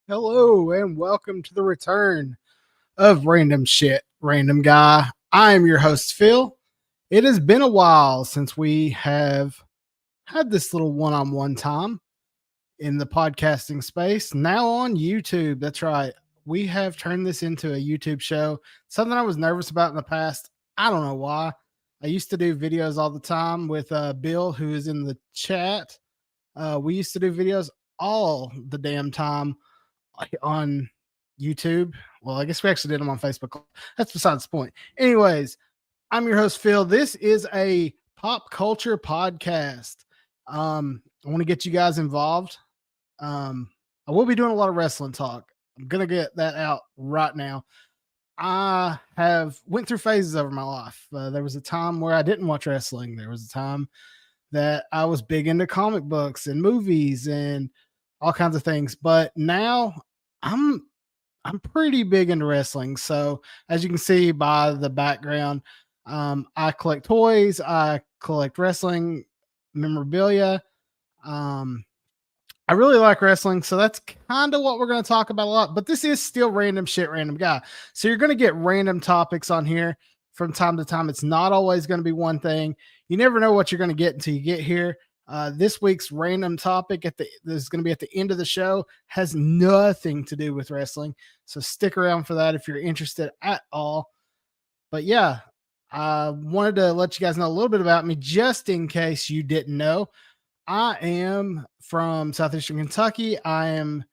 Hello and welcome to the return of Random Shit, Random Guy. I am your host, Phil. It has been a while since we have had this little one-on-one time in the podcasting space. Now on YouTube. That's right. We have turned this into a YouTube show. Something I was nervous about in the past. I don't know why. I used to do videos all the time with Bill, who is in the chat. We used to do videos all the damn time on YouTube. Well, I guess we actually did them on Facebook. That's besides the point. Anyways, I'm your host, Phil. This is a pop culture podcast. I want to get you guys involved. I will be doing a lot of wrestling talk. I'm going to get that out right now. I have went through phases over my life. There was a time where I didn't watch wrestling. There was a time that I was big into comic books and movies and all kinds of things. But now I'm pretty big into wrestling. So as you can see by the background, I collect toys, I collect wrestling memorabilia. I really like wrestling, so that's kind of what we're going to talk about a lot. But this is still Random Shit, Random Guy. So you're going to get random topics on here from time to time. It's not always going to be one thing. You never know what you're going to get until you get here. This week's random topic this is going to be at the end of the show, has nothing to do with wrestling. So stick around for that if you're interested at all. But yeah, I wanted to let you guys know a little bit about me just in case you didn't know. I am from Southeastern Kentucky. I am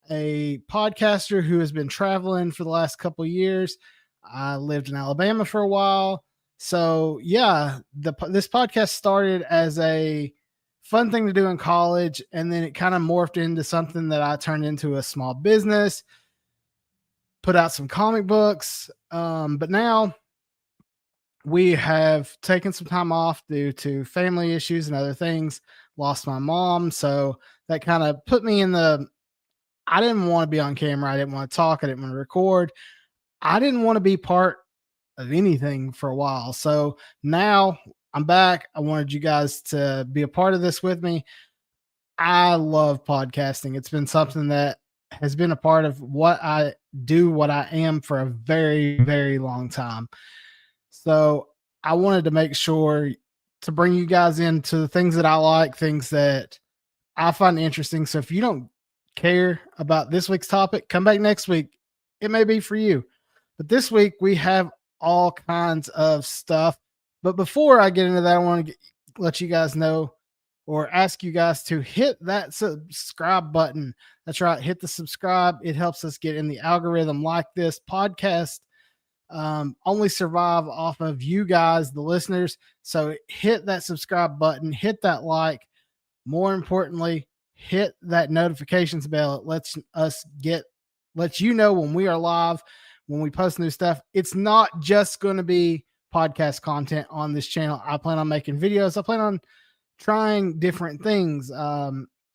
a podcaster who has been traveling for the last couple of years. I lived in Alabama for a while. So yeah, this podcast started as a fun thing to do in college, and then it kind of morphed into something that I turned into a small business, put out some comic books. But now we have taken some time off due to family issues and other things, lost my mom. So that kind of put me in I didn't want to be on camera. I didn't want to talk. I didn't want to record. I didn't want to be part of anything for a while. So now I'm back. I wanted you guys to be a part of this with me. I love podcasting. It's been something that has been a part of what I do, what I am for a very, very long time. So I wanted to make sure to bring you guys into the things that I like, things that I find interesting. So if you don't care about this week's topic, come back next week. It may be for you. But this week we have all kinds of stuff. But before I get into that, I want to let you guys know or ask you guys to hit that subscribe button. That's right. Hit the subscribe. It helps us get in the algorithm like this podcast. Only survive off of you guys, the listeners. So hit that subscribe button, hit that like. More importantly, hit that notifications bell. It lets you know when we are live, when we post new stuff. It's not just going to be podcast content on this channel. I plan on making videos. I plan on trying different things.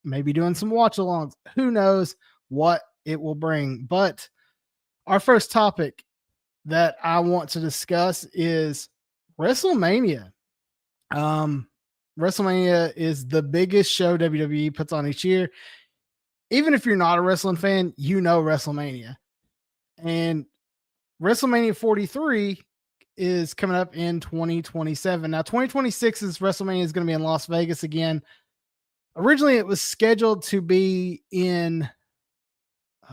Maybe doing some watch alongs. Who knows what it will bring. But our first topic that I want to discuss is Wrestlemania. Wrestlemania is the biggest show WWE puts on each year. Even if you're not a wrestling fan, you know Wrestlemania. And WrestleMania 43 is coming up in 2027. Now, 2026's WrestleMania is going to be in Las Vegas again. Originally, it was scheduled to be in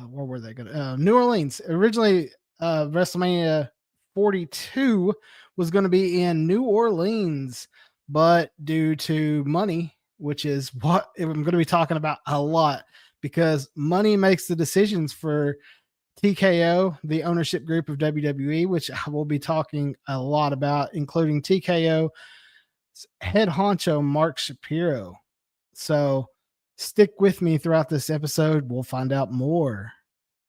where were they going? New Orleans. Originally, WrestleMania 42 was going to be in New Orleans, but due to money, which is what I'm going to be talking about a lot, because money makes the decisions for TKO, the ownership group of WWE, which I will be talking a lot about, including TKO head honcho Mark Shapiro. So stick with me throughout this episode. We'll find out more.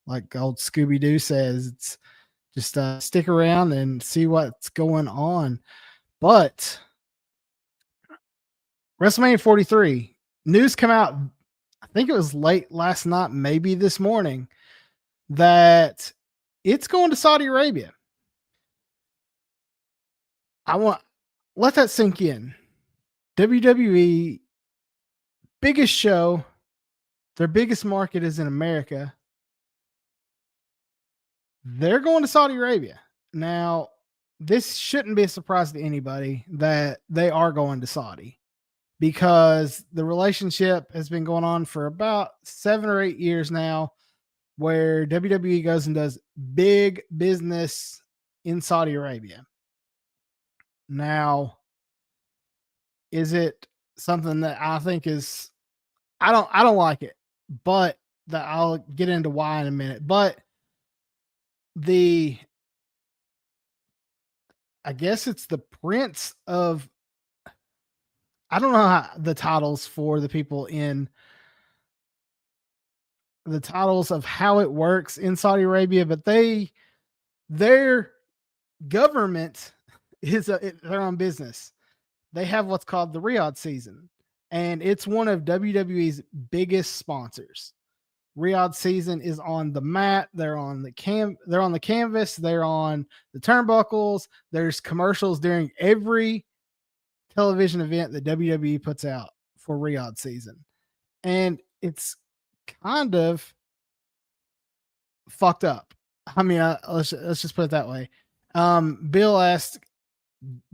Like old Scooby-Doo says, it's just stick around and see what's going on. But WrestleMania 43, news come out, I think it was late last night, maybe this morning, that It's going to Saudi Arabia. Let that sink in. WWE, biggest show, their biggest market is in America. They're going to Saudi Arabia. Now, this shouldn't be a surprise to anybody that they are going to Saudi, because the relationship has been going on for about 7 or 8 years now, where WWE goes and does big business in Saudi Arabia. Now, is it something that I think is I don't like it, but that I'll get into why in a minute. But the I guess it's the prince of I don't know how the titles for the people in the titles of how it works in Saudi Arabia, but their government is their own business. They have what's called the Riyadh season, and it's one of WWE's biggest sponsors. Riyadh season is on the mat. They're on the canvas. They're on the turnbuckles. There's commercials during every television event that WWE puts out for Riyadh season. And it's kind of fucked up. I mean, let's just put it that way. Bill asked,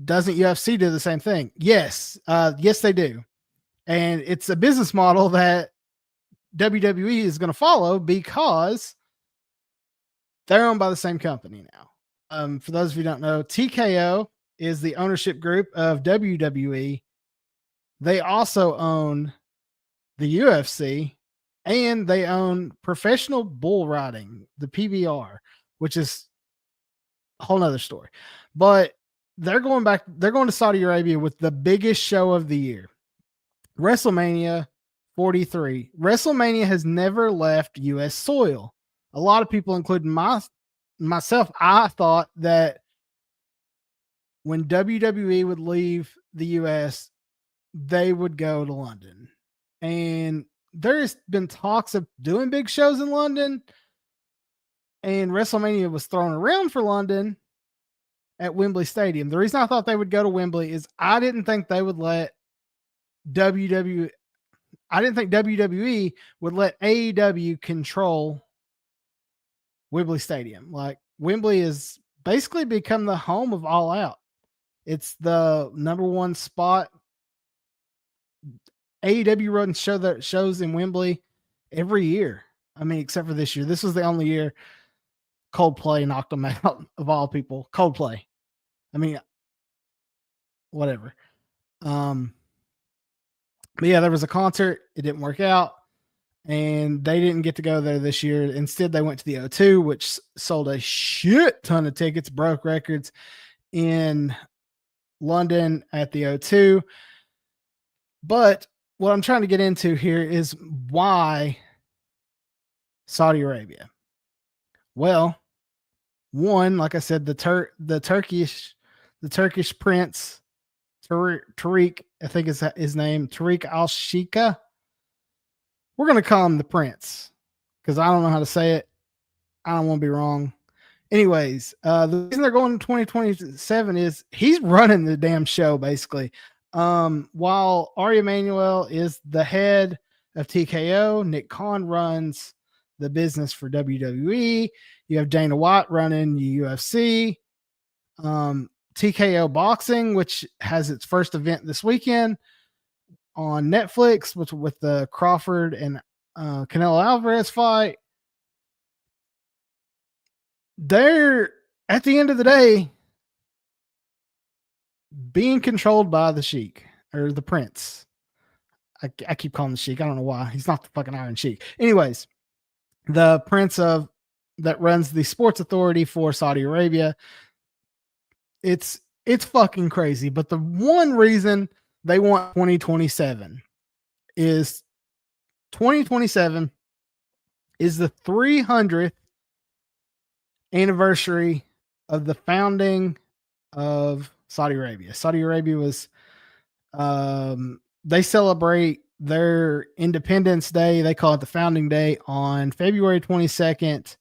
doesn't UFC do the same thing? Yes. Yes, they do. And it's a business model that WWE is going to follow because they're owned by the same company now. For those of you who don't know, TKO is the ownership group of WWE. They also own the UFC, and they own professional bull riding, the PBR, which is a whole nother story. But they're going to Saudi Arabia with the biggest show of the year, WrestleMania 43. WrestleMania has never left US soil. A lot of people, including myself, I thought that when WWE would leave the US, they would go to London. And there's been talks of doing big shows in London, and WrestleMania was thrown around for London at Wembley Stadium. The reason I thought they would go to Wembley is I didn't think they would let WWE would let AEW control Wembley Stadium. Like, Wembley is basically become the home of All Out. It's the number one spot. AEW runs shows in Wembley every year. I mean, except for this year. This was the only year Coldplay knocked them out, of all people. Coldplay. I mean, whatever. But yeah, there was a concert. It didn't work out, and they didn't get to go there this year. Instead, they went to the O2, which sold a shit ton of tickets, broke records in London at the O2. But what I'm trying to get into here is why Saudi Arabia. Well, one, like I said, the Turkish prince, Tariq, I think is his name, Tariq Al-Sheikha. We're going to call him the prince because I don't know how to say it. I don't want to be wrong. Anyways, the reason they're going to 2027 is he's running the damn show, basically. While Ari Emanuel is the head of TKO, Nick Khan runs the business for WWE. You have Dana White running UFC. TKO Boxing, which has its first event this weekend on Netflix with the Crawford and Canelo Alvarez fight. They're, at the end of the day, being controlled by the Sheik or the Prince. I keep calling the Sheik. I don't know why. He's not the fucking Iron Sheik. Anyways, the Prince that runs the sports authority for Saudi Arabia. It's fucking crazy. But the one reason they want 2027 is 2027 is the 300th anniversary of the founding of Saudi Arabia. Saudi Arabia was, they celebrate their Independence Day. They call it the Founding Day on February 22nd,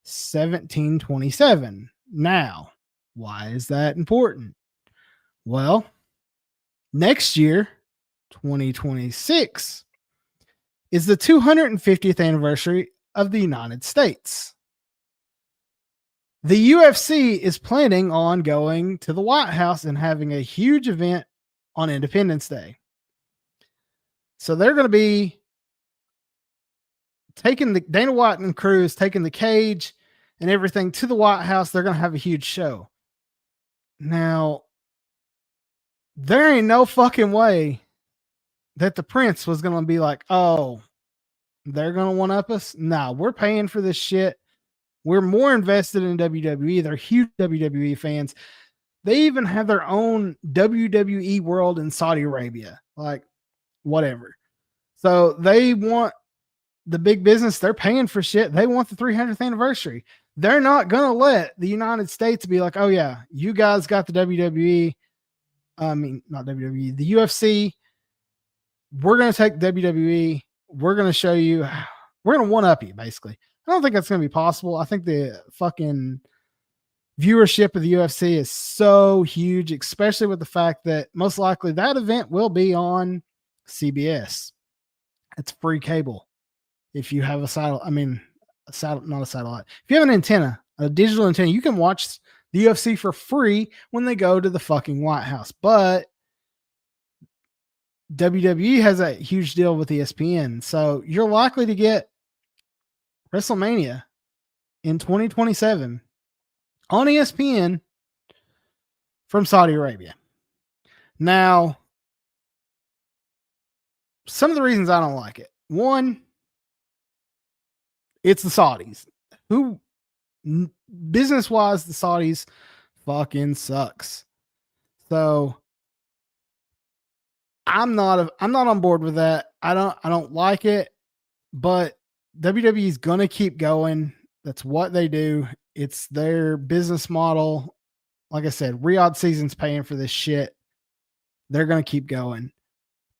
1727. Now, why is that important? Well, next year, 2026, is the 250th anniversary of the United States. The UFC is planning on going to the White House and having a huge event on Independence Day. So they're going to be taking the Dana White and crew is taking the cage and everything to the White House. They're going to have a huge show. Now, there ain't no fucking way that the Prince was going to be like, oh, they're going to one up us. No, we're paying for this shit. We're more invested in WWE. They're huge WWE fans. They even have their own WWE world in Saudi Arabia. Like, whatever. So they want the big business. They're paying for shit. They want the 300th anniversary. They're not going to let the United States be like, oh, yeah, you guys got the WWE. I mean, not WWE, the UFC. We're going to take WWE. We're going to show you. We're going to one up you, basically. I don't think that's going to be possible. I think the fucking viewership of the UFC is so huge, especially with the fact that most likely that event will be on CBS. It's free cable. If you have a satellite, not a satellite. If you have an antenna, a digital antenna, you can watch the UFC for free when they go to the fucking White House. But WWE has a huge deal with ESPN. So you're likely to get Wrestlemania in 2027 on ESPN from Saudi Arabia. Now, some of the reasons I don't like it. One, it's the Saudis. Who, business-wise, the Saudis fucking sucks. So I'm not on board with that. I don't like it, but WWE is going to keep going. That's what they do. It's their business model. Like I said, Riyadh Season's paying for this shit. They're going to keep going.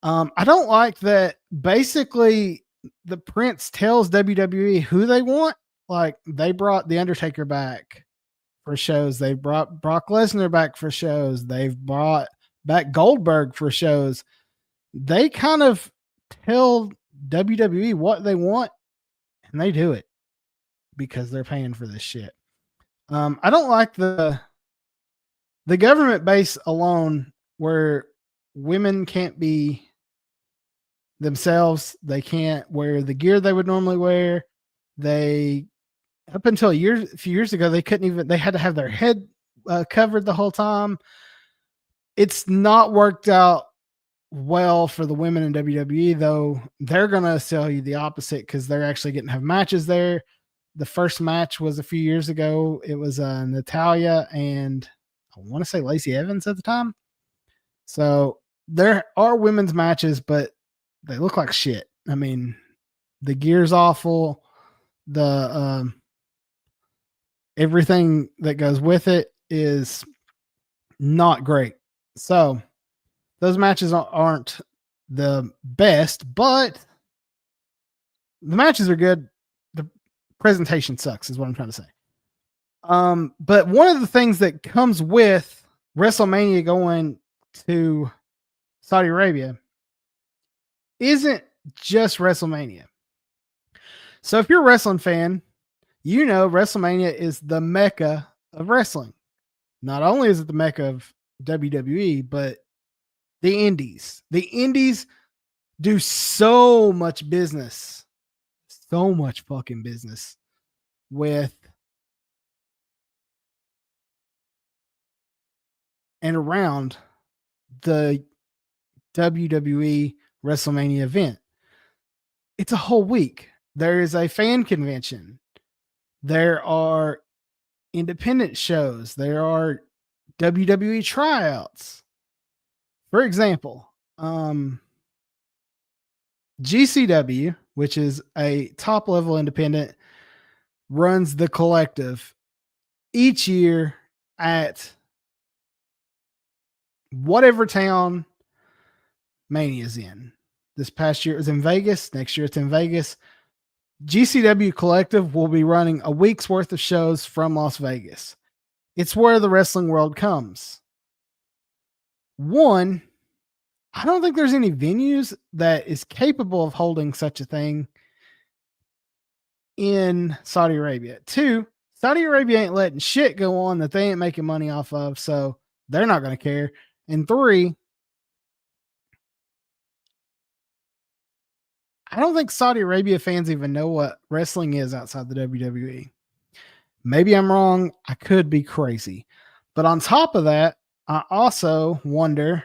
I don't like that basically the Prince tells WWE who they want. Like, they brought The Undertaker back for shows. They brought Brock Lesnar back for shows. They've brought back Goldberg for shows. They kind of tell WWE what they want, and they do it because they're paying for this shit. I don't like the government base alone where women can't be themselves. They can't wear the gear they would normally wear. They, up until a few years ago, they couldn't even, they had to have their head covered the whole time. It's not worked out well for the women in WWE, though. They're going to sell you the opposite because they're actually getting to have matches there. The first match was a few years ago. It was Natalia and I want to say Lacey Evans at the time. So there are women's matches, but they look like shit. I mean, the gear's awful. The everything that goes with it is not great. So those matches aren't the best, but the matches are good. The presentation sucks is what I'm trying to say. But one of the things that comes with WrestleMania going to Saudi Arabia isn't just WrestleMania. So if you're a wrestling fan, you know WrestleMania is the mecca of wrestling. Not only is it the mecca of WWE, but the indies. The indies do so much business, so much fucking business with and around the WWE WrestleMania event. It's a whole week. There is a fan convention. There are independent shows. There are WWE tryouts. For example, GCW, which is a top level independent, runs the Collective each year at whatever town Mania's in. This past year it was in Vegas. Next year it's in Vegas. GCW Collective will be running a week's worth of shows from Las Vegas. It's where the wrestling world comes. One, I don't think there's any venues that is capable of holding such a thing in Saudi Arabia. Two, Saudi Arabia ain't letting shit go on that they ain't making money off of, so they're not going to care. And three, I don't think Saudi Arabia fans even know what wrestling is outside the WWE. Maybe I'm wrong. I could be crazy. But on top of that, I also wonder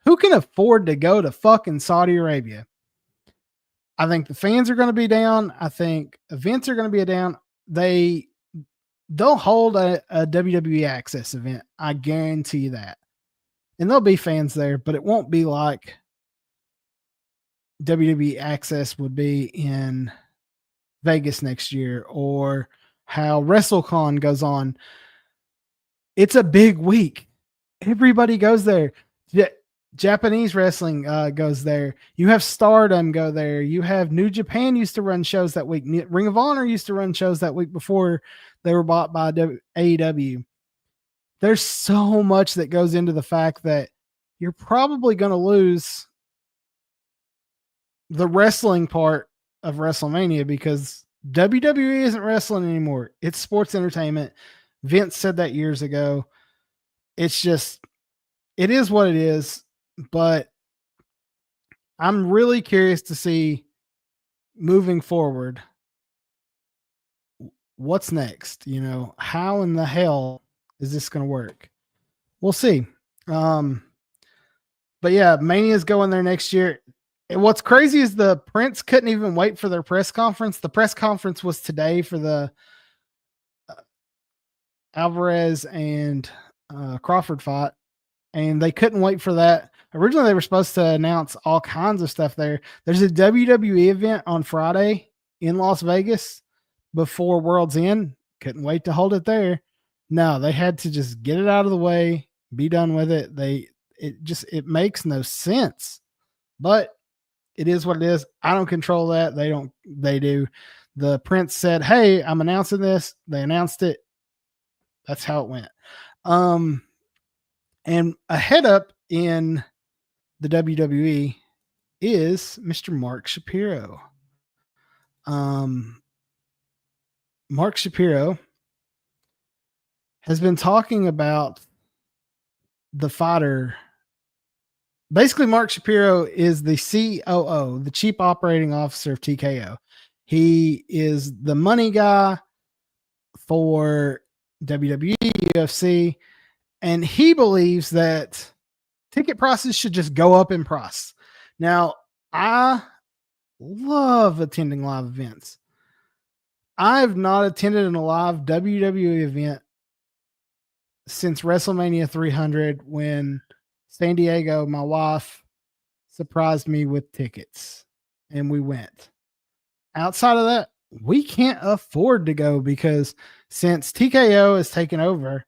who can afford to go to fucking Saudi Arabia. I think the fans are going to be down. I think events are going to be down. They'll hold a WWE Access event. I guarantee you that. And there'll be fans there, but it won't be like WWE Access would be in Vegas next year, or how WrestleCon goes on. It's a big week. Everybody goes there. Japanese wrestling goes there. You have Stardom go there. You have New Japan used to run shows that week. Ring of Honor used to run shows that week before they were bought by AEW. There's so much that goes into the fact that you're probably going to lose the wrestling part of WrestleMania because WWE isn't wrestling anymore. It's sports entertainment. Vince said that years ago. It's just, it is what it is. But I'm really curious to see moving forward what's next. You know, how in the hell is this going to work? We'll see. But yeah, Mania's going there next year. And what's crazy is the Prince couldn't even wait for their press conference. The press conference was today for the Alvarez and Crawford fight, and they couldn't wait for that. Originally, they were supposed to announce all kinds of stuff there. There's a WWE event on Friday in Las Vegas before World's End. Couldn't wait to hold it there. No, they had to just get it out of the way, be done with it. It makes no sense, but it is what it is. I don't control that. They do. The Prince said, "Hey, I'm announcing this." They announced it. That's how it went. And a head up in the WWE is Mr. Mark Shapiro. Mark Shapiro has been talking about the fighter. Basically, Mark Shapiro is the COO, the Chief Operating Officer of TKO. He is the money guy for WWE, UFC, and he believes that ticket prices should just go up in price. Now, I love attending live events. I've not attended a live WWE event since WrestleMania 300 when San Diego, my wife, surprised me with tickets and we went. Outside of that, we can't afford to go because since TKO has taken over,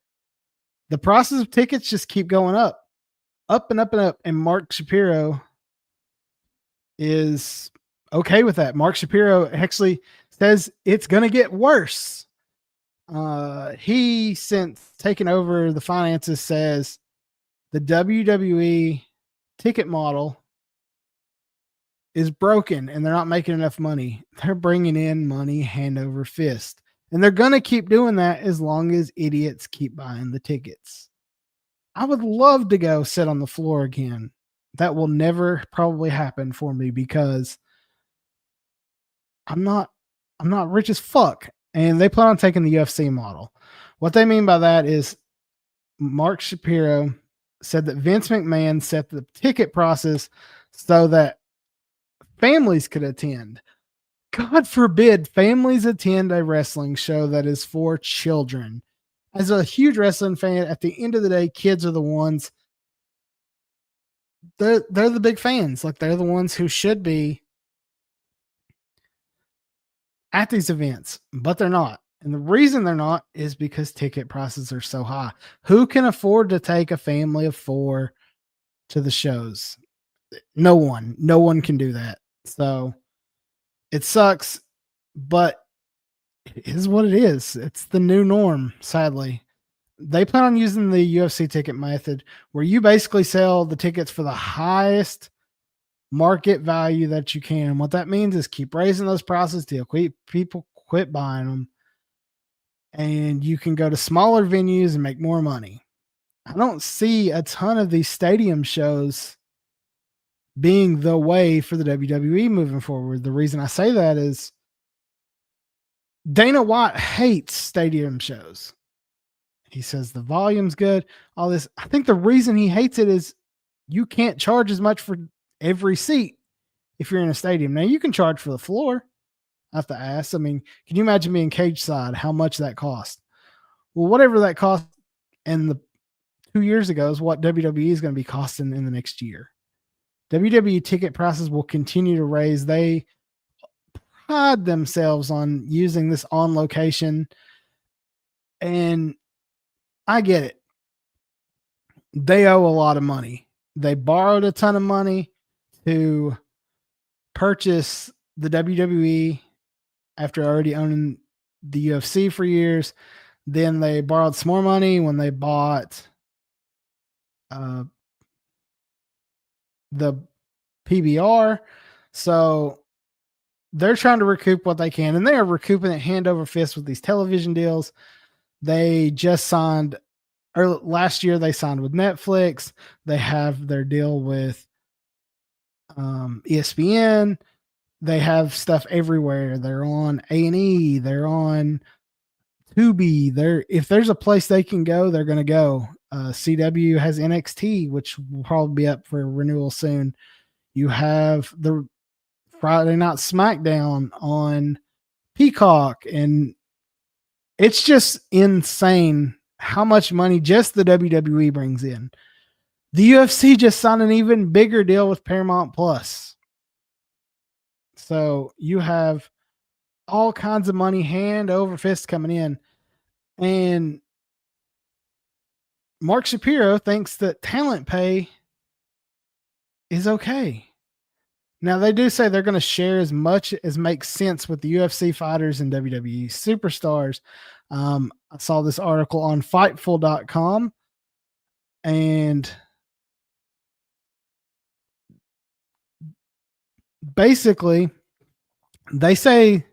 the prices of tickets just keep going up and up and up. And Mark Shapiro is okay with that. Mark Shapiro actually says it's going to get worse. He, since taking over the finances, says the WWE ticket model is broken and they're not making enough money. They're bringing in money hand over fist. And they're going to keep doing that as long as idiots keep buying the tickets. I would love to go sit on the floor again. That will never probably happen for me because I'm not rich as fuck. And they plan on taking the UFC model. What they mean by that is Mark Shapiro said that Vince McMahon set the ticket prices so that families could attend. God forbid families attend a wrestling show that is for children. As a huge wrestling fan, at the end of the day, kids are the ones. They're the big fans. Like, they're the ones who should be at these events, but they're not. And the reason they're not is because ticket prices are so high. Who can afford to take a family of 4 to the shows? No one can do that. So It sucks, but it is what it is. It's the new norm, sadly. They plan on using the UFC ticket method where you basically sell the tickets for the highest market value that you can. What that means is keep raising those prices till people quit buying them, and you can go to smaller venues and make more money. I don't see a ton of these stadium shows being the way for the WWE moving forward. The reason I say that is Dana White hates stadium shows. He says the volume's good, all this. I think the reason he hates it is you can't charge as much for every seat if you're in a stadium. Now you can charge for the floor. I have to ask. I mean, can you imagine being cage side? How much that cost? Well, whatever that cost in the 2 years ago is what WWE is going to be costing in the next year. WWE ticket prices will continue to raise. They pride themselves on using this on location, and I get it. They owe a lot of money. They borrowed a ton of money to purchase the WWE after already owning the UFC for years. Then they borrowed some more money when they bought the PBR. So they're trying to recoup what they can, and they are recouping it hand over fist with these television deals. They just signed, or last year they signed with Netflix. They have their deal with ESPN. They have stuff everywhere. They're on A&E. They're on Tubi. If there's a place they can go, they're going to go. CW has NXT, which will probably be up for renewal soon. You have the Friday Night SmackDown on Peacock, and it's just insane how much money just the WWE brings in. The UFC just signed an even bigger deal with Paramount Plus. So you have all kinds of money hand over fist coming in. And Mark Shapiro thinks that talent pay is okay. Now, they do say they're going to share as much as makes sense with the UFC fighters and WWE superstars. I saw this article on Fightful.com, and basically they say,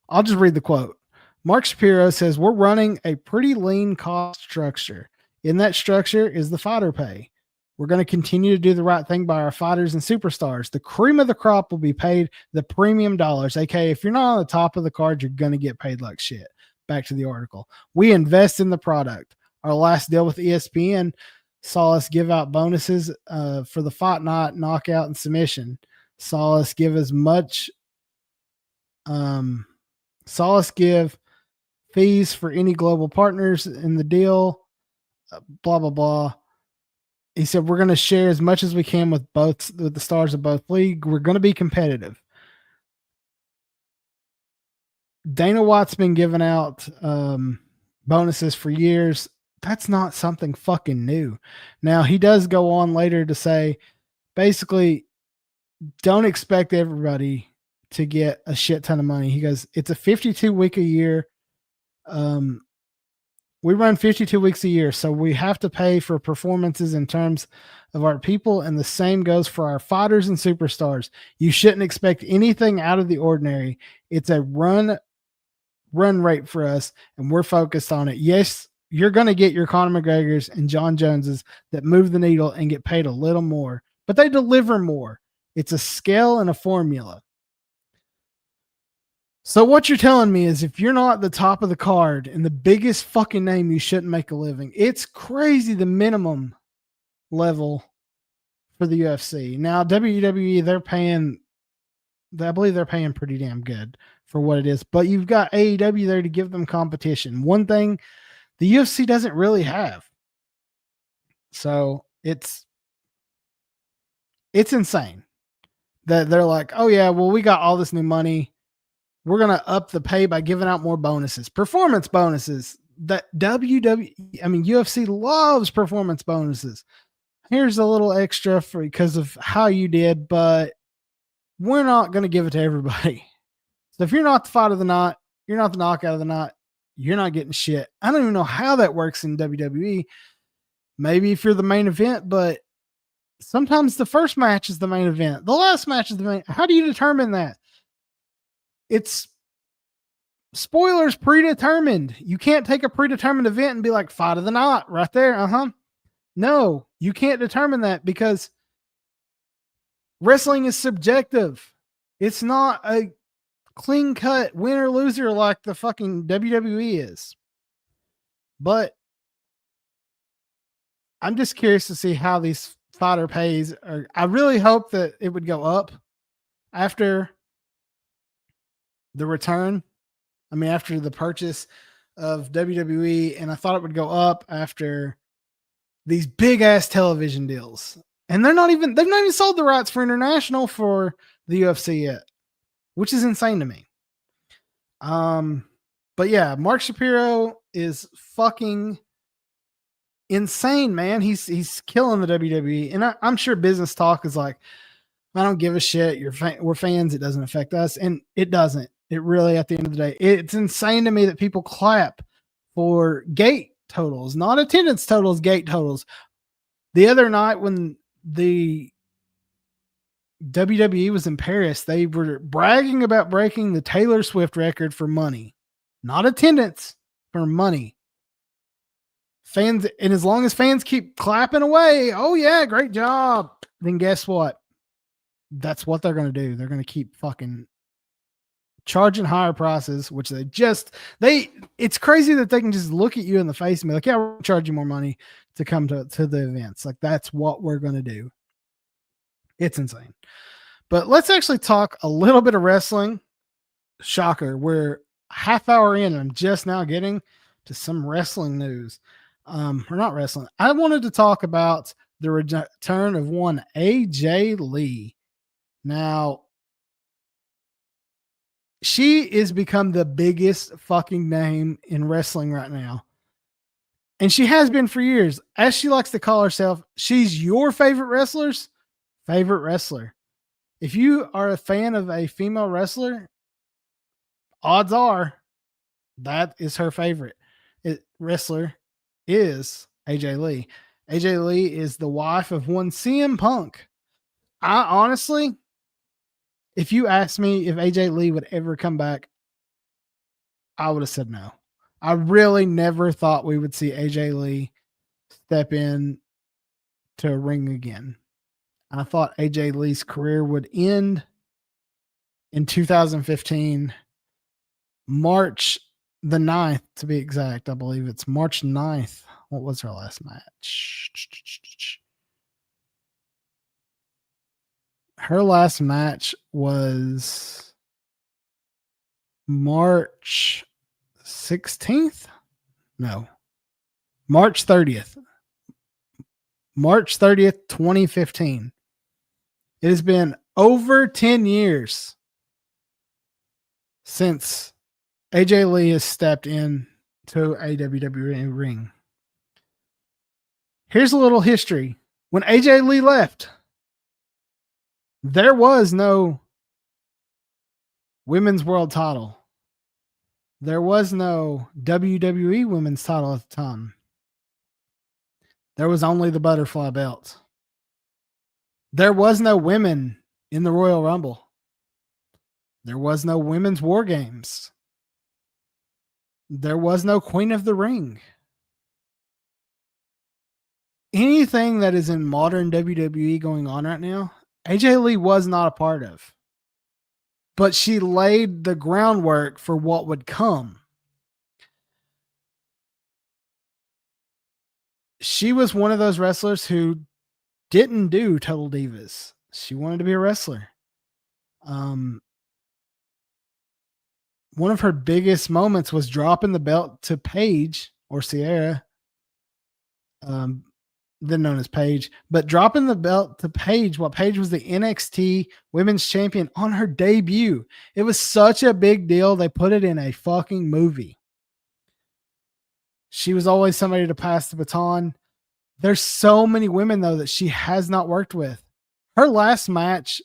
I'll just read the quote. Mark Shapiro says, "We're running a pretty lean cost structure. In that structure is the fighter pay. We're going to continue to do the right thing by our fighters and superstars. The cream of the crop will be paid the premium dollars. Okay, if you're not on the top of the card, you're going to get paid like shit." Back to the article. We invest in the product. Our last deal with ESPN saw us give out bonuses for the fight night, knockout, and submission. Saw us give as much, saw us give fees for any global partners in the deal, blah, blah, blah. He said, we're going to share as much as we can with the stars of both league. We're going to be competitive. Dana White's been giving out bonuses for years. That's not something fucking new. Now, he does go on later to say, basically, don't expect everybody to get a shit ton of money. He goes, it's a 52 week a year. We run 52 weeks a year, so we have to pay for performances in terms of our people, and the same goes for our fighters and superstars. You shouldn't expect anything out of the ordinary. It's a run rate for us, and we're focused on it. Yes, you're going to get your Conor McGregors and John Joneses that move the needle and get paid a little more, but they deliver more. It's a scale and a formula. So what you're telling me is if you're not at the top of the card and the biggest fucking name, you shouldn't make a living. It's crazy the minimum level for the UFC. Now, WWE, I believe they're paying pretty damn good for what it is. But you've got AEW there to give them competition. One thing the UFC doesn't really have. So it's insane that they're like, oh yeah, well, we got all this new money. We're going to up the pay by giving out more bonuses, performance bonuses that UFC loves performance bonuses. Here's a little extra because of how you did, but we're not going to give it to everybody. So if you're not the fight of the night, you're not the knockout of the night, you're not getting shit. I don't even know how that works in WWE. Maybe if you're the main event, but sometimes the first match is the main event. The last match is the main. How do you determine that? It's spoilers predetermined. You can't take a predetermined event and be like fight of the night right there. No, you can't determine that because wrestling is subjective. It's not a clean cut winner loser like the fucking WWE is. But I'm just curious to see how these fighter pays are. I really hope that it would go up after the return. I mean, after the purchase of WWE, and I thought it would go up after these big ass television deals. And they've not even sold the rights for international for the UFC yet, which is insane to me. But yeah, Mark Shapiro is fucking insane, man. He's killing the WWE, and I'm sure business talk is like, I don't give a shit. We're fans. It doesn't affect us, and it doesn't. It really, at the end of the day, it's insane to me that people clap for gate totals, not attendance totals, gate totals. The other night when the WWE was in Paris, they were bragging about breaking the Taylor Swift record for money, not attendance, for money. Fans, and as long as fans keep clapping away, oh yeah, great job, then guess what? That's what they're going to do. They're going to keep fucking charging higher prices, which it's crazy that they can just look at you in the face and be like, yeah, we're going to charge you more money to come to the events. Like, that's what we're going to do. It's insane. But let's actually talk a little bit of wrestling. Shocker. We're half hour in, and I'm just now getting to some wrestling news. Or not wrestling. I wanted to talk about the return of one AJ Lee. Now, she is become the biggest fucking name in wrestling right now. And she has been for years. As she likes to call herself, she's your favorite wrestler's favorite wrestler. If you are a fan of a female wrestler, odds are that is her favorite wrestler is AJ Lee. AJ Lee is the wife of one CM Punk. I honestly, if you asked me if AJ Lee would ever come back, I would have said no. I really never thought we would see AJ Lee step in to a ring again. I thought AJ Lee's career would end in 2015, March the 9th, to be exact. I believe it's March 9th. What was her last match? Her last match was March 16th? No. March 30th. March 30th, 2015. It has been over 10 years since AJ Lee has stepped in to a WWE ring. Here's a little history. When AJ Lee left, there was no women's world title. There was no WWE women's title at the time. There was only the butterfly belt. There was no women in the Royal Rumble. There was no women's war games. There was no Queen of the Ring. Anything that is in modern WWE going on right now, AJ Lee was not a part of. But she laid the groundwork for what would come. She was one of those wrestlers who didn't do Total Divas. She wanted to be a wrestler. One of her biggest moments was dropping the belt to Paige, or Sierra, then known as Paige, but dropping the belt to Paige while Paige was the NXT Women's Champion on her debut. It was such a big deal. They put it in a fucking movie. She was always somebody to pass the baton. There's so many women, though, that she has not worked with. Her last match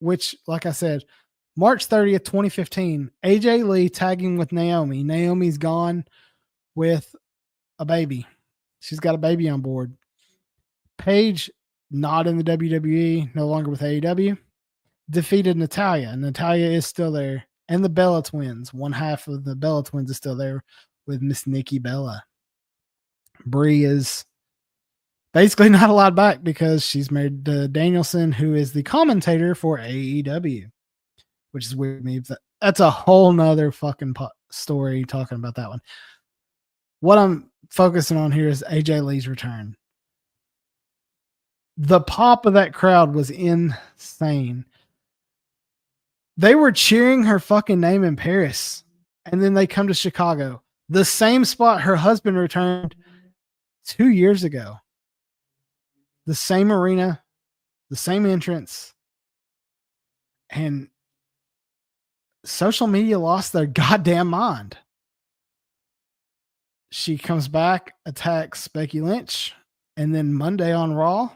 which, like I said, March 30th, 2015, AJ Lee tagging with Naomi. Naomi's gone with a baby. She's got a baby on board. Paige, not in the WWE, no longer with AEW, defeated Natalya. Natalya is still there. And the Bella twins. One half of the Bella twins is still there with Miss Nikki Bella. Brie is basically not allowed back because she's married to Danielson, who is the commentator for AEW, which is weird to me. That's a whole nother fucking story talking about that one. What I'm focusing on here is AJ Lee's return. The pop of that crowd was insane. They were cheering her fucking name in Paris, and then they come to Chicago, the same spot her husband returned 2 years ago. The same arena, the same entrance, and social media lost their goddamn mind. She comes back, attacks Becky Lynch, and then Monday on Raw,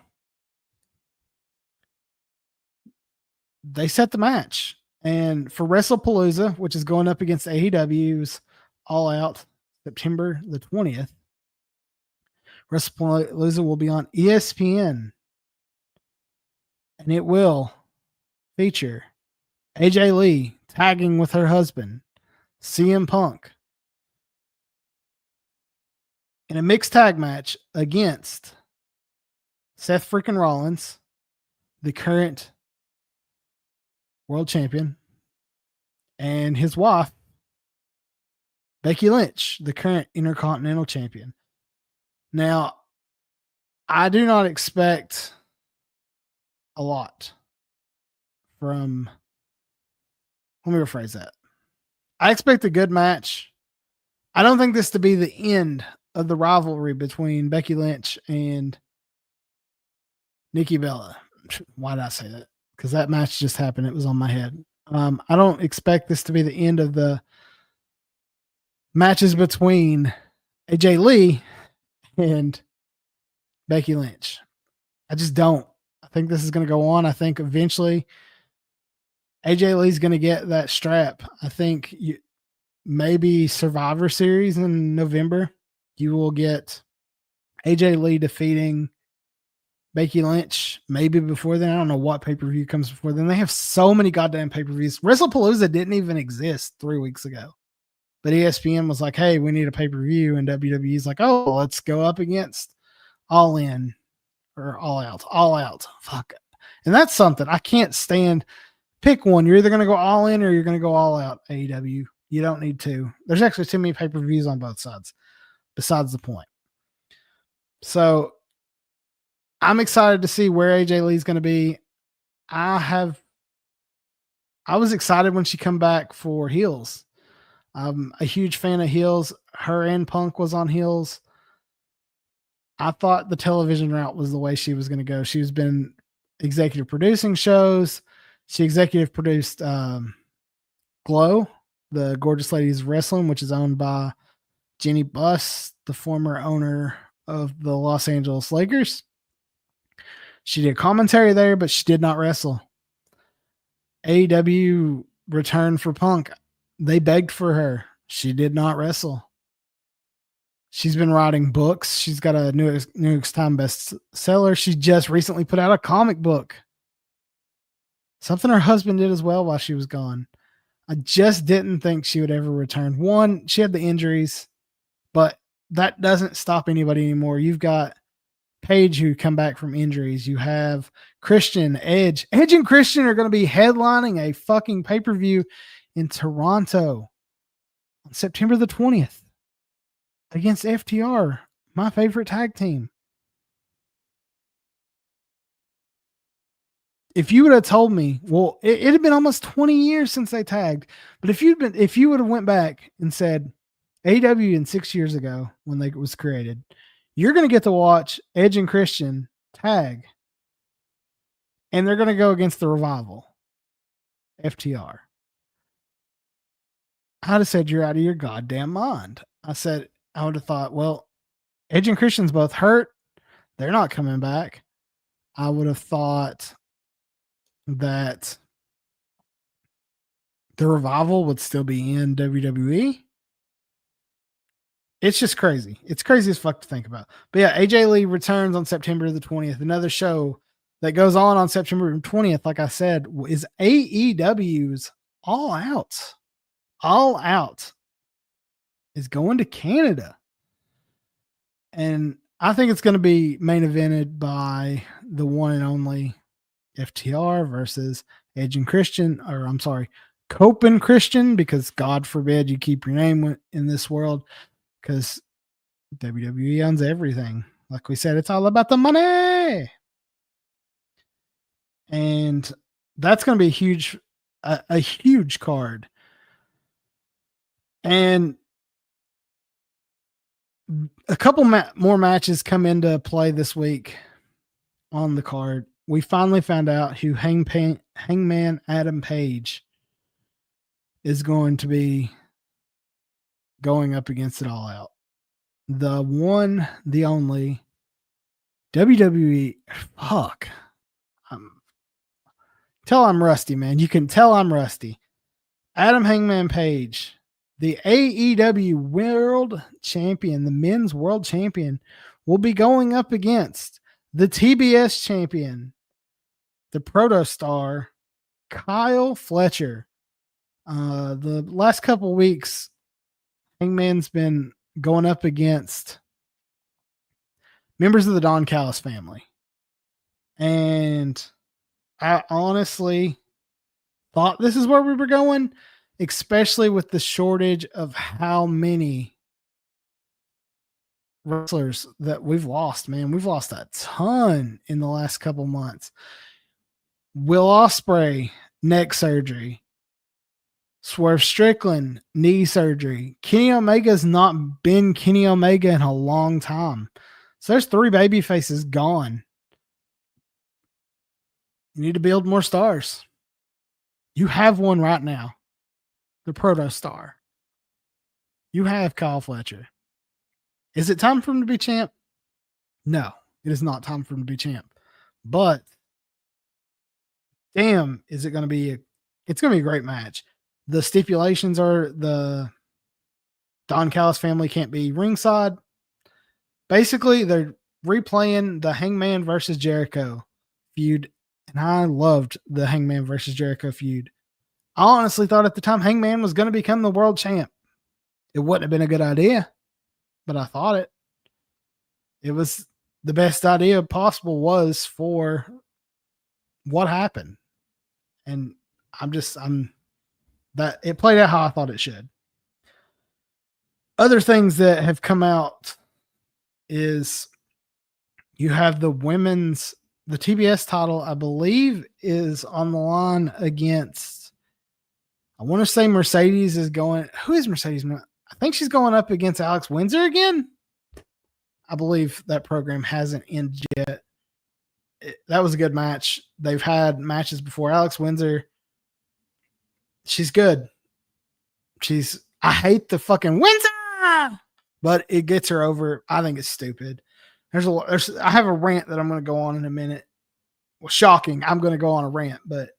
they set the match. And for WrestlePalooza, which is going up against AEW's All Out September the 20th, WrestlePalooza will be on ESPN. And it will feature AJ Lee tagging with her husband, CM Punk, in a mixed tag match against Seth freaking Rollins, the current world champion, and his wife, Becky Lynch, the current Intercontinental champion. Now, I do not expect a lot from, let me rephrase that. I expect a good match. I don't think this to be the end of the rivalry between Becky Lynch and Nikki Bella. Why did I say that? Because that match just happened. It was on my head. I don't expect this to be the end of the matches between AJ Lee and Becky Lynch. I just don't. I think this is going to go on. I think eventually AJ Lee's going to get that strap. I think maybe Survivor Series in November, you will get AJ Lee defeating Becky Lynch, maybe before then. I don't know what pay-per-view comes before then. They have so many goddamn pay-per-views. WrestlePalooza didn't even exist 3 weeks ago. But ESPN was like, hey, we need a pay-per-view. And WWE's like, oh, let's go up against All In or All Out. All Out. Fuck it. And that's something I can't stand. Pick one. You're either going to go All In or you're going to go All Out, AEW. You don't need to. There's actually too many pay-per-views on both sides. Besides the point. So I'm excited to see where AJ Lee's going to be. I was excited when she come back for Heels. I'm a huge fan of Heels. Her and Punk was on Heels. I thought the television route was the way she was going to go. She's been executive producing shows. She executive produced Glow, the Gorgeous Ladies of Wrestling, which is owned by Jenny Buss, the former owner of the Los Angeles Lakers. She did commentary there, but she did not wrestle. AEW returned for Punk. They begged for her. She did not wrestle. She's been writing books. She's got a New York Times bestseller. She just recently put out a comic book. Something her husband did as well while she was gone. I just didn't think she would ever return. One, she had the injuries, but that doesn't stop anybody anymore. You've got Paige who come back from injuries. You have Christian, Edge. Edge and Christian are going to be headlining a fucking pay-per-view in Toronto on September the 20th against FTR, my favorite tag team. If you would have told me, well, it had been almost 20 years since they tagged, but if you would have went back and said AEW in 6 years ago when they was created, you're going to get to watch Edge and Christian tag, and they're going to go against the Revival, FTR. I'd have said, you're out of your goddamn mind. I would have thought, well, Edge and Christian's both hurt. They're not coming back. I would have thought that the Revival would still be in WWE. It's just crazy. It's crazy as fuck to think about. But yeah, AJ Lee returns on September the 20th. Another show that goes on September 20th, like I said, is AEW's All Out. All Out is going to Canada. And I think it's going to be main evented by the one and only FTR versus Edge and Christian, or I'm sorry, Cope and Christian, because God forbid you keep your name in this world, because WWE owns everything. Like we said, it's all about the money. And that's going to be a huge card. And a couple more matches come into play this week on the card. We finally found out who Hangman Adam Page is going to be going up against it All Out. The one, the only WWE. Fuck. Tell I'm rusty, man. You can tell I'm rusty. Adam Hangman Page, the AEW World Champion, the Men's World Champion, will be going up against the TBS Champion, the Protostar, Kyle Fletcher. The last couple weeks, Hangman's been going up against members of the Don Callis family. And I honestly thought this is where we were going, especially with the shortage of how many wrestlers that we've lost, man. We've lost a ton in the last couple months. Will Ospreay, neck surgery. Swerve Strickland, knee surgery. Kenny Omega's not been Kenny Omega in a long time. So there's 3 baby faces gone. You need to build more stars. You have one right now. The Protostar. You have Kyle Fletcher. Is it time for him to be champ? No, it is not time for him to be champ. But damn, is it going to be it's going to be a great match. The stipulations are the Don Callis family can't be ringside. Basically, they're replaying the Hangman versus Jericho feud. And I loved the Hangman versus Jericho feud. I honestly thought at the time Hangman was going to become the world champ. It wouldn't have been a good idea, but I thought it. It was the best idea possible was for what happened. And that it played out how I thought it should. Other things that have come out is you have the TBS title, I believe, is on the line against, I want to say Mercedes is going. Who is Mercedes? I think she's going up against Alex Windsor again. I believe that program hasn't ended yet. That was a good match. They've had matches before. Alex Windsor, she's good. I hate the fucking Windsor, but it gets her over. I think it's stupid. I have a rant that I'm going to go on in a minute. Well, shocking. I'm going to go on a rant, but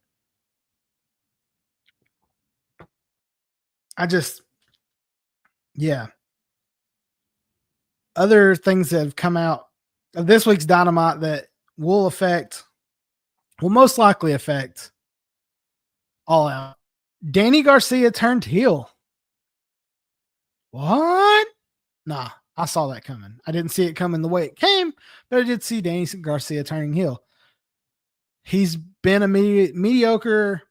yeah. Other things that have come out of this week's Dynamite that will most likely affect All Out. Danny Garcia turned heel. What? Nah, I saw that coming. I didn't see it coming the way it came, but I did see Danny Garcia turning heel. He's been a mediocre,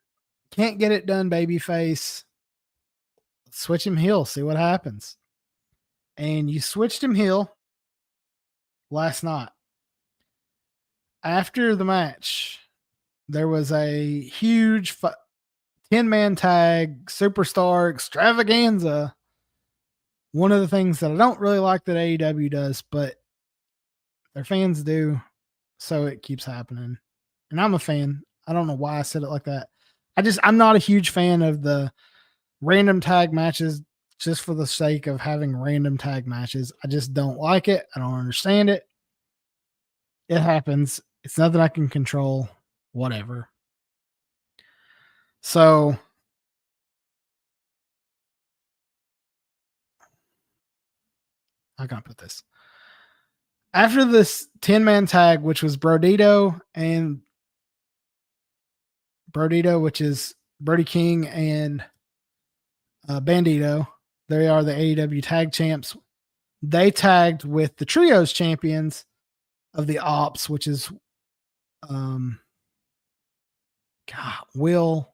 can't get it done babyface. Switch him heel, see what happens. And you switched him heel last night. After the match, there was a huge 10-man tag superstar extravaganza. One of the things that I don't really like that AEW does, but their fans do, so it keeps happening. And I'm a fan. I don't know why I said it like that. I'm not a huge fan of the random tag matches just for the sake of having random tag matches. I just don't like it. I don't understand it. It happens. It's nothing I can control. Whatever. So how can I put this? After this 10-man tag, which was Brodito, which is Brody King and Bandito, they are the AEW tag champs. They tagged with the trios champions of the Ops, which is Will.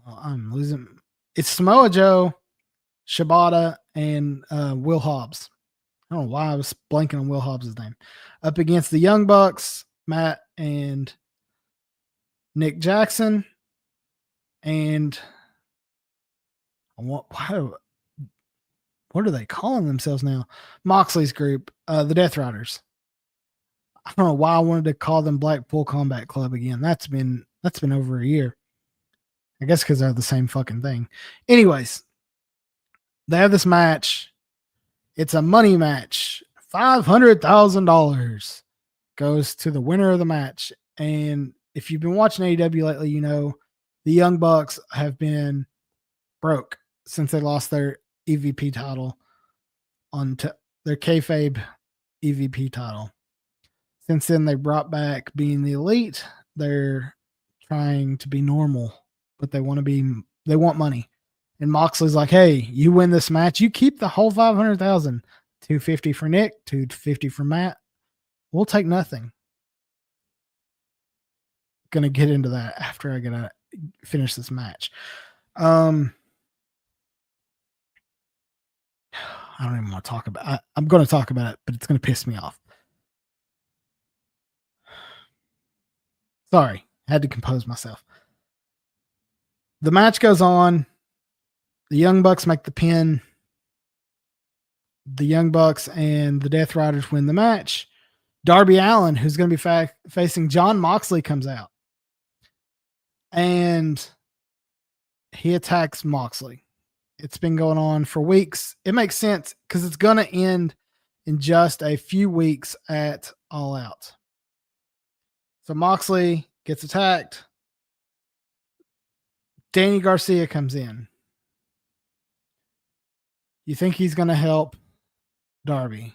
I'm losing. It's Samoa Joe, Shibata, and Will Hobbs. I don't know why I was blanking on Will Hobbs' name. Up against the Young Bucks, Matt and Nick Jackson, and what are they calling themselves now? Moxley's group, the Death Riders. I don't know why I wanted to call them Blackpool Combat Club again. That's been over a year. I guess because they're the same fucking thing. Anyways, they have this match. It's a money match. $500,000 goes to the winner of the match. And if you've been watching AEW lately, you know the Young Bucks have been broke since they lost their EVP title on their kayfabe EVP title. Since then, they brought back being the Elite. They're trying to be normal, but they want money. And Moxley's like, hey, you win this match, you keep the whole $500,000. $250 for Nick, $250 for Matt. We'll take nothing. Gonna get into that after I gotta finish this match. I don't even want to talk about it. I'm going to talk about it, but it's going to piss me off. Sorry, had to compose myself. The match goes on. The Young Bucks make the pin. The Young Bucks and the Death Riders win the match. Darby Allin, who's going to be facing Jon Moxley, comes out. And he attacks Moxley. It's been going on for weeks. It makes sense because it's going to end in just a few weeks at All Out. So Moxley gets attacked. Danny Garcia comes in. You think he's going to help Darby?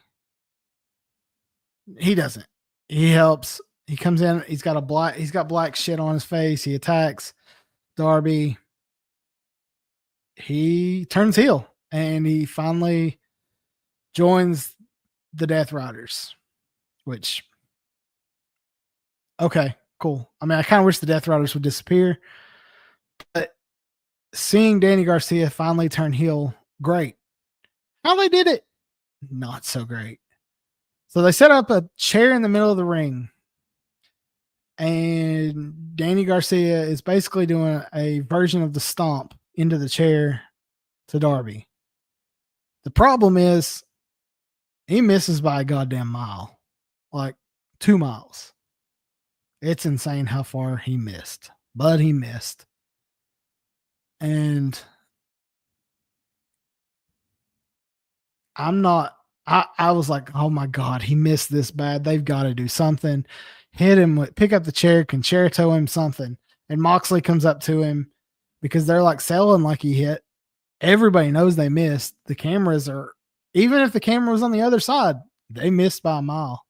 He doesn't. He helps. He comes in. He's got black shit on his face. He attacks Darby. He turns heel and he finally joins the Death Riders, which, okay, cool. I mean, I kind of wish the Death Riders would disappear, but seeing Danny Garcia finally turn heel, great. How they did it, not so great. So they set up a chair in the middle of the ring, and Danny Garcia is basically doing a version of the stomp into the chair to Darby. The problem is he misses by a goddamn mile, like 2 miles. It's insane how far he missed, but he missed. And I was like, oh my God, he missed this bad. They've got to do something. Hit him pick up the chair, concerto him, something. And Moxley comes up to him because they're like selling like he hit. Everybody knows they missed. The cameras are, even if the camera was on the other side, they missed by a mile.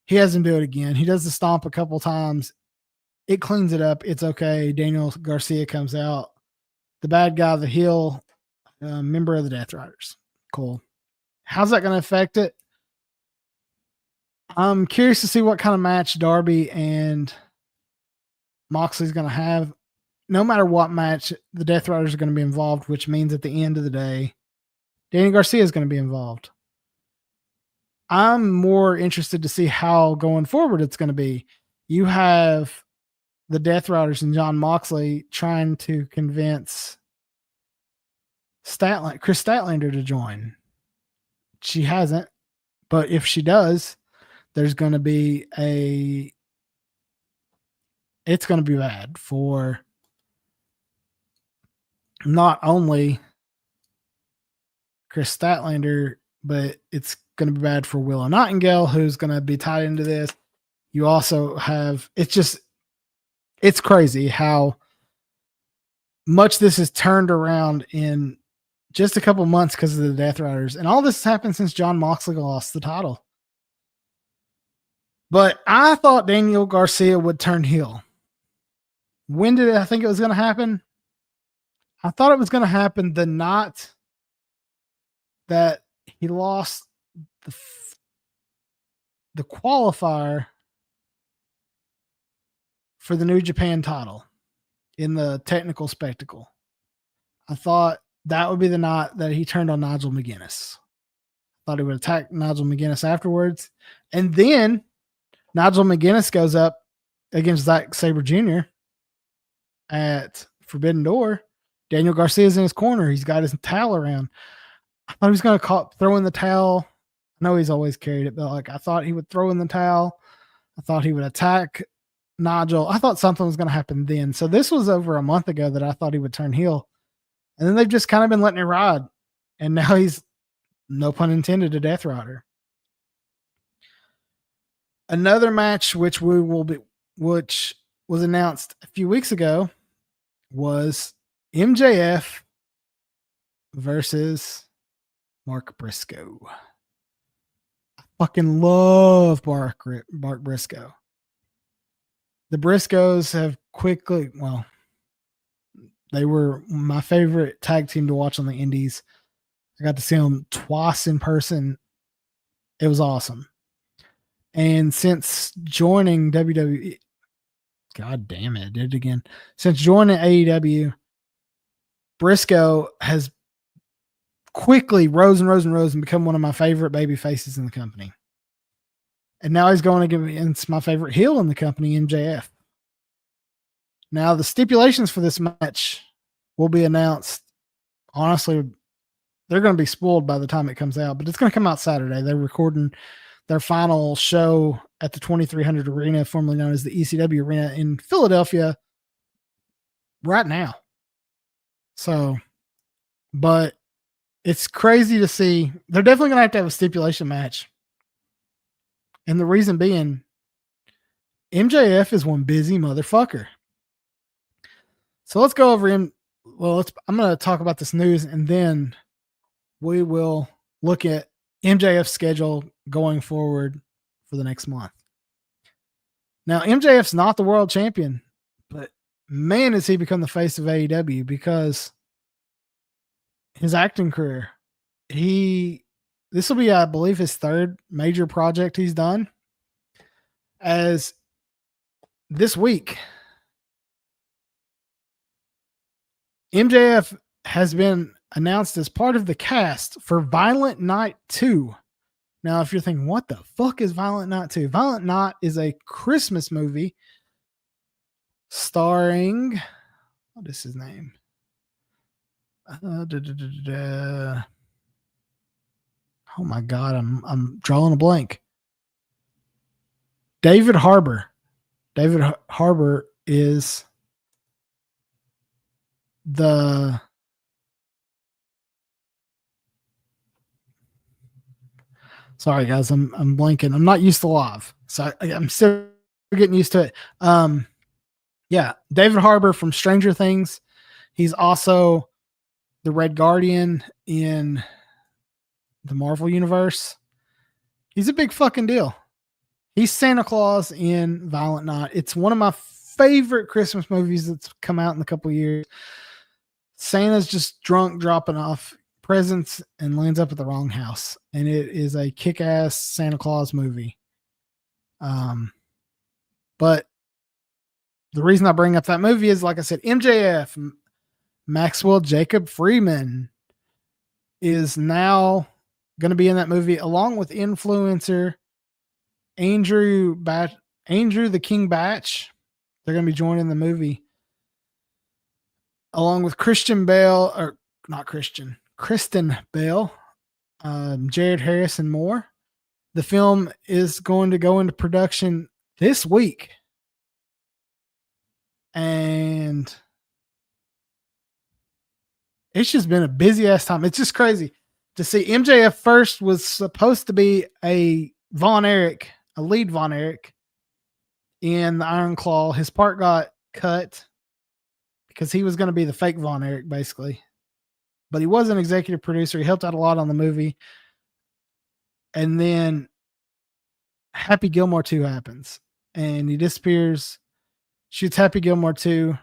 He has him do it again. He does the stomp a couple times. It cleans it up. It's okay. Daniel Garcia comes out. The bad guy, the heel, member of the Death Riders. Cool. How's that going to affect it? I'm curious to see what kind of match Darby and Moxley's going to have. No matter what match, the Death Riders are going to be involved, which means at the end of the day, Danny Garcia is going to be involved. I'm more interested to see how going forward it's going to be. You have the Death Riders and Jon Moxley trying to convince Chris Statlander to join. She hasn't, but if she does, there's going to be it's going to be bad for not only Chris Statlander, but it's going to be bad for Willow Nightingale, who's going to be tied into this. You also have, it's crazy how much this is turned around in just a couple months because of the Death Riders. And all this has happened since Jon Moxley lost the title. But I thought Daniel Garcia would turn heel. When did I think it was going to happen? I thought it was going to happen the night that he lost the qualifier for the New Japan title in the technical spectacle. I thought that would be the night that he turned on Nigel McGuinness. Thought he would attack Nigel McGuinness afterwards. And then Nigel McGuinness goes up against Zack Sabre Jr. at Forbidden Door. Daniel Garcia's in his corner. He's got his towel around. I thought he was going to throw in the towel. I know he's always carried it, but like I thought he would throw in the towel. I thought he would attack Nigel. I thought something was going to happen then. So this was over a month ago that I thought he would turn heel. And then they've just kind of been letting it ride. And now he's, no pun intended, a Death Rider. Another match which was announced a few weeks ago was MJF versus Mark Briscoe. I fucking love Mark Briscoe. The Briscoes have quickly, they were my favorite tag team to watch on the indies. I got to see them twice in person. It was awesome. And since joining WWE, God damn it, I did it again. Since joining AEW, Briscoe has quickly rose and become one of my favorite baby faces in the company. And now he's going against my favorite heel in the company, MJF. Now, the stipulations for this match will be announced. Honestly, they're going to be spoiled by the time it comes out, but it's going to come out Saturday. They're recording their final show at the 2300 Arena, formerly known as the ECW Arena in Philadelphia, right now. So, but it's crazy to see. They're definitely going to have a stipulation match. And the reason being, MJF is one busy motherfucker. So let's go over him. Well, I'm going to talk about this news, and then we will look at MJF's schedule going forward for the next month. Now, MJF's not the world champion, but man, has he become the face of AEW because his acting career. This will be, I believe, his third major project he's done. As this week, MJF has been announced as part of the cast for Violent Night 2. Now, if you're thinking, what the fuck is Violent Night 2? Violent Night is a Christmas movie starring, what is his name? Oh my God, I'm drawing a blank. David Harbour. David Harbour is the sorry guys, I'm blanking. I'm not used to live, so I'm still getting used to it. Yeah, David Harbour from Stranger Things. He's also the Red Guardian in the Marvel Universe. He's a big fucking deal. He's Santa Claus in Violent Night. It's one of my favorite Christmas movies that's come out in a couple of years. Santa's just drunk, dropping off presents, and lands up at the wrong house. And it is a kick-ass Santa Claus movie. But the reason I bring up that movie is, like I said, MJF, Maxwell Jacob Freeman, is now going to be in that movie along with influencer Andrew the King Batch. They're going to be joining the movie along with Kristen Bell, Jared Harris, and more. The film is going to go into production this week. And it's just been a busy ass time. It's just crazy to see. MJF first was supposed to be a lead Von Erich in the Iron Claw. His part got cut because he was going to be the fake Von Erich, basically. but he was an executive producer. He helped out a lot on the movie. And then Happy Gilmore 2 happens, and he disappears, shoots Happy Gilmore 2,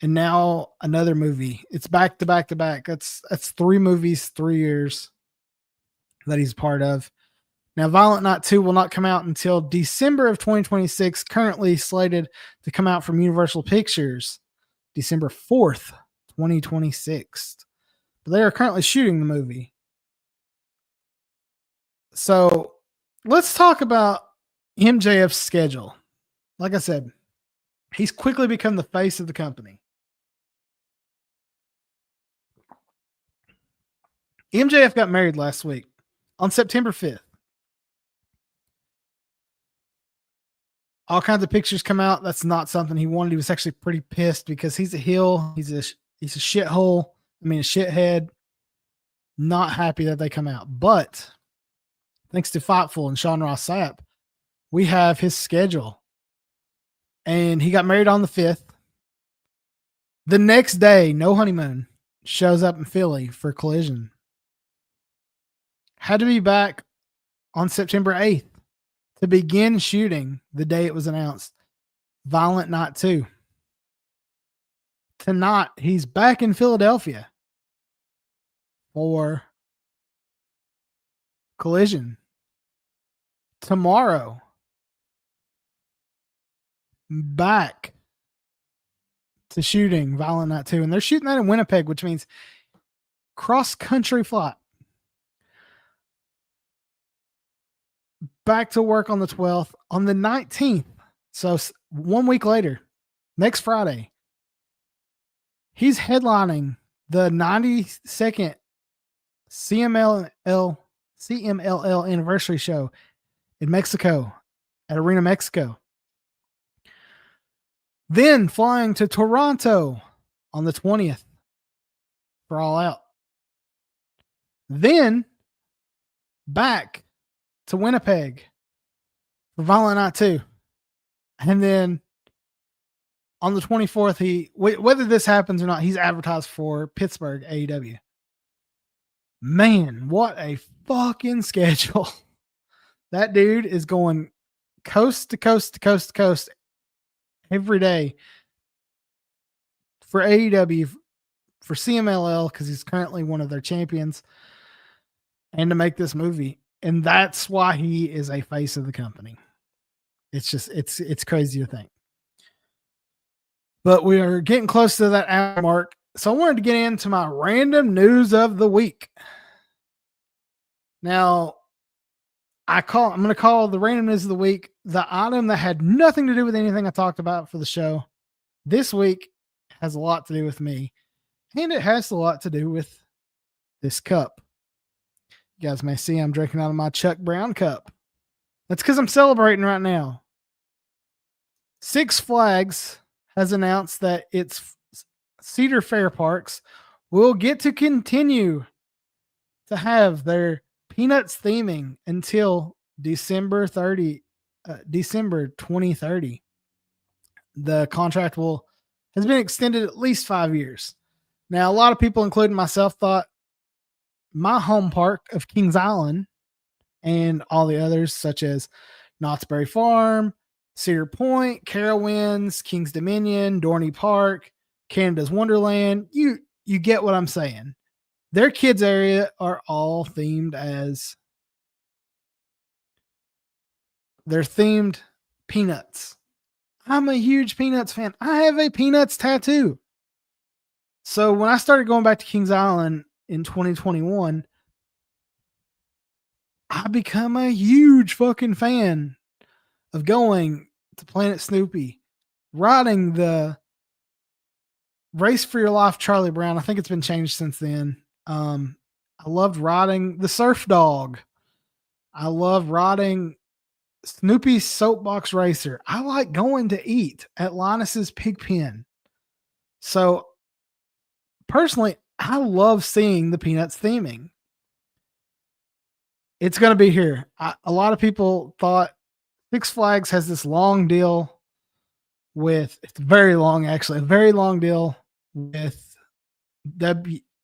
and now another movie. It's back to back to back. That's 3 movies, 3 years that he's part of. Now, Violent Night 2 will not come out until December of 2026, currently slated to come out from Universal Pictures December 4th, 2026. But they are currently shooting the movie. So let's talk about MJF's schedule. Like I said, he's quickly become the face of the company. MJF got married last week on September 5th. All kinds of pictures come out. That's not something he wanted. He was actually pretty pissed because he's a heel. He's a shithole. I mean, a shithead. Not happy that they come out. But thanks to Fightful and Sean Ross Sapp, we have his schedule. And he got married on the 5th. The next day, no honeymoon, shows up in Philly for Collision. Had to be back on September 8th to begin shooting the day it was announced. Violent Night 2. Tonight, he's back in Philadelphia for Collision. Tomorrow, back to shooting Violent Night 2. And they're shooting that in Winnipeg, which means cross-country flight. Back to work on the 12th. On the 19th, so 1 week later, next Friday, he's headlining the 92nd CMLL anniversary show in Mexico at Arena Mexico. Then flying to Toronto on the 20th for All Out. Then back to Winnipeg for Violent Night 2. And then on the 24th, whether this happens or not, he's advertised for Pittsburgh AEW. Man, what a fucking schedule. That dude is going coast to coast to coast to coast every day for AEW, for CMLL, because he's currently one of their champions, and to make this movie. And that's why he is a face of the company. It's just, it's crazy to think. But we are getting close to that hour mark. So I wanted to get into my random news of the week. Now, I'm going to call the random news of the week the item that had nothing to do with anything I talked about for the show. This week has a lot to do with me, and it has a lot to do with this cup. You guys may see I'm drinking out of my Chuck Brown cup. That's because I'm celebrating right now. Six Flags has announced that its Cedar Fair parks will get to continue to have their Peanuts theming until December 2030. The contract has been extended at least 5 years. Now, a lot of people, including myself, thought my home park of Kings Island and all the others, such as Knott's Berry Farm, Cedar Point, Carowinds, Kings Dominion, Dorney Park, Canada's Wonderland, you get what I'm saying. Their kids area are all themed as they're themed Peanuts. I'm a huge Peanuts fan. I have a Peanuts tattoo. So when I started going back to Kings Island in 2021, I become a huge fucking fan of going to Planet Snoopy, riding the Race for Your Life Charlie Brown. I think it's been changed since then. I loved riding the Surf Dog. I love riding Snoopy's Soapbox Racer. I like going to eat at Linus's Pig Pen. So personally, I love seeing the Peanuts theming. It's going to be here. A lot of people thought Six Flags has this long deal with, it's very long actually, a very long deal with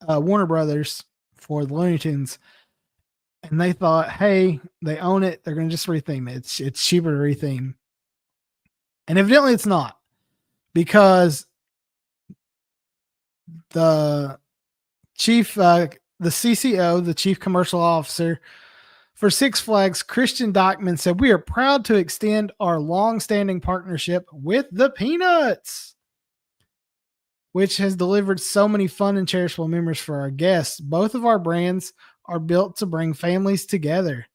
Warner Brothers for the Looney Tunes, and they thought, hey, they own it. They're going to just retheme it. It's cheaper to retheme. And evidently it's not, because the the CCO, the chief commercial officer for Six Flags, Christian Dachman, said, "We are proud to extend our long-standing partnership with the Peanuts, which has delivered so many fun and cherishable memories for our guests. Both of our brands are built to bring families together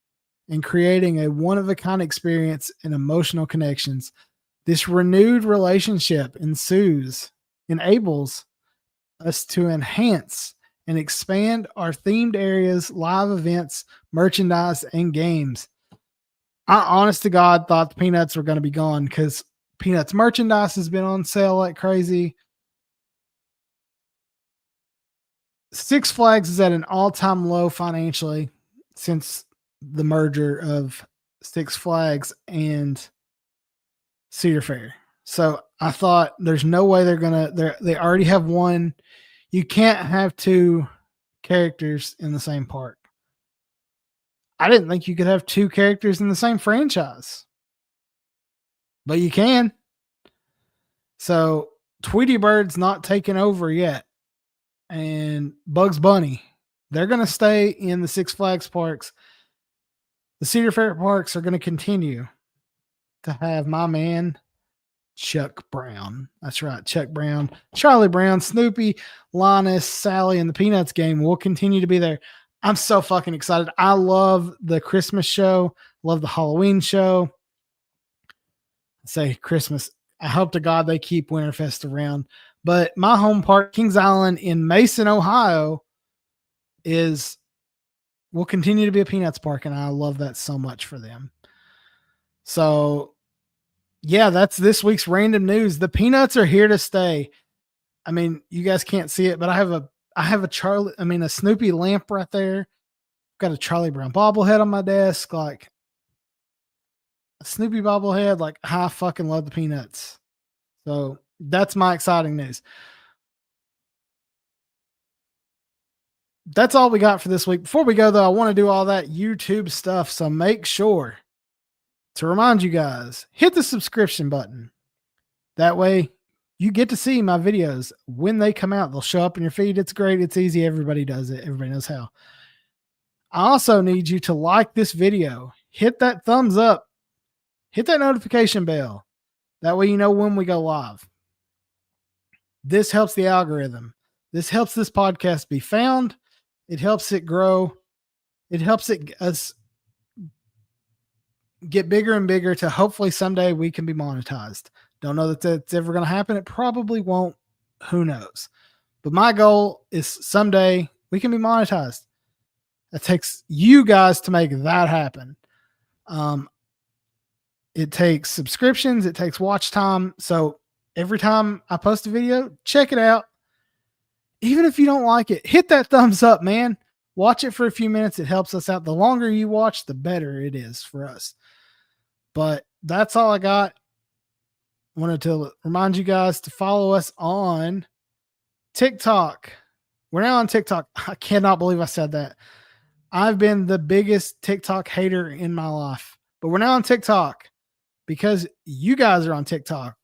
and creating a one-of-a-kind experience and emotional connections. This renewed relationship enables us to enhance and expand our themed areas, live events, merchandise, and games." I, honest to God, thought the Peanuts were going to be gone, because Peanuts merchandise has been on sale like crazy. Six Flags is at an all-time low financially since the merger of Six Flags and Cedar Fair. So I thought, there's no way they already have one. You can't have two characters in the same park. I didn't think you could have two characters in the same franchise, but you can. So Tweety Bird's not taken over yet, and Bugs Bunny, they're going to stay in the Six Flags parks. The Cedar Fair parks are going to continue to have my man Chuck Brown. That's right, Chuck Brown, Charlie Brown, Snoopy, Linus, Sally, and the Peanuts game will continue to be there. I'm so fucking excited. I love the Christmas show, love the Halloween show. I say Christmas. I hope to God they keep Winterfest around. But my home park, Kings Island in Mason, Ohio, will continue to be a Peanuts park, and I love that so much for them. So yeah, that's this week's random news. The Peanuts are here to stay. I mean, you guys can't see it, but I have a Snoopy lamp right there. Got a Charlie Brown bobblehead on my desk, like a Snoopy bobblehead. Like, I fucking love the Peanuts. So that's my exciting news. That's all we got for this week. Before we go, though, I want to do all that YouTube stuff. So make sure to remind you guys, hit the subscription button. That way you get to see my videos when they come out. They'll show up in your feed. It's great. It's easy. Everybody does it. Everybody knows how. I also need you to like this video. Hit that thumbs up. Hit that notification bell. That way you know when we go live. This helps the algorithm. This helps this podcast be found. It helps it grow. It helps us get bigger and bigger to hopefully someday we can be monetized. Don't know that that's ever going to happen. It probably won't. Who knows? But my goal is someday we can be monetized. It takes you guys to make that happen. It takes subscriptions. It takes watch time. So every time I post a video, check it out. Even if you don't like it, hit that thumbs up, man. Watch it for a few minutes. It helps us out. The longer you watch, the better it is for us. But that's all I got. Wanted to remind you guys to follow us on TikTok. We're now on TikTok. I cannot believe I said that. I've been the biggest TikTok hater in my life, but we're now on TikTok because you guys are on TikTok.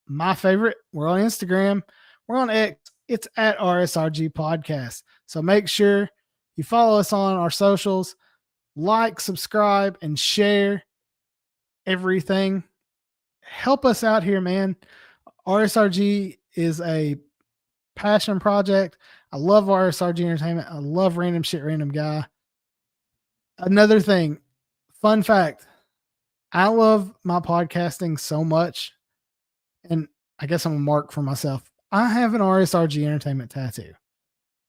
My favorite, we're on Instagram. We're on X. It's at RSRG Podcast. So make sure you follow us on our socials, like, subscribe, and share everything. Help us out here, man. RSRG is a passion project. I love RSRG Entertainment. I love Random Shit Random Guy. Another thing, fun fact, I love my podcasting so much, and I guess I'm a mark for myself. I have an RSRG Entertainment tattoo.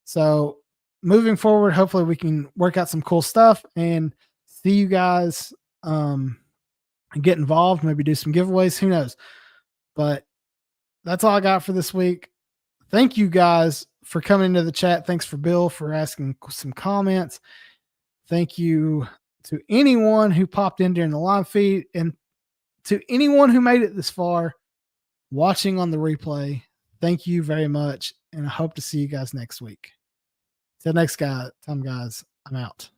So moving forward, hopefully we can work out some cool stuff and see you guys get involved, maybe do some giveaways. Who knows? But that's all I got for this week. Thank you guys for coming into the chat. Thanks for Bill for asking some comments. Thank you to anyone who popped in during the live feed, and to anyone who made it this far watching on the replay. Thank you very much, and I hope to see you guys next week. Till next time, guys. I'm out.